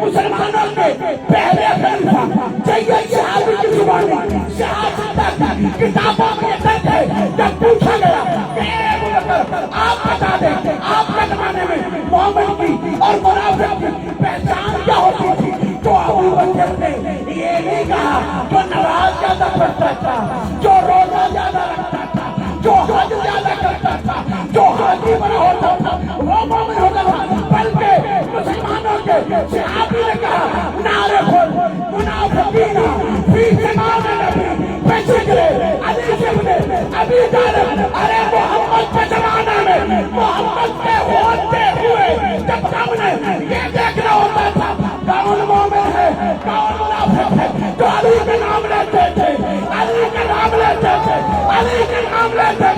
مسلمانوں کے پہلے خلیفہ سید صحابی کی زبانی شہادت کی کتابوں میں درج ہے. جب پوچھا گیا کہ اے ابو بکر آپ بتا دیں آپ کے زمانے میں مومن کی اور منافق کی پہچان کیا ہوتی تھی، تو ابو بکر نے یہ نہیں کہا جو نماز زیادہ پڑھتا تھا، جو روزہ زیادہ رکھتا تھا، جو حج زیادہ کرتا تھا، جو حاجی بنا ہوتا تھا وہ مومن ہوتا تھا، بلکہ مسلمانوں کے صحابی نے کہا نعرہ منافقین فی زمان نبی بشکر علی ابن ابی طالب. ارے محمد کے زمانے میں محمد کے ہوتے ہوئے جب ہم نے یہ دیکھنا ہوتا تھا کون مومن ہے کون منافق ہے، تو علی کا نام لیتے تھے، علی کا نام لیتے تھے، علی کا نام لیتے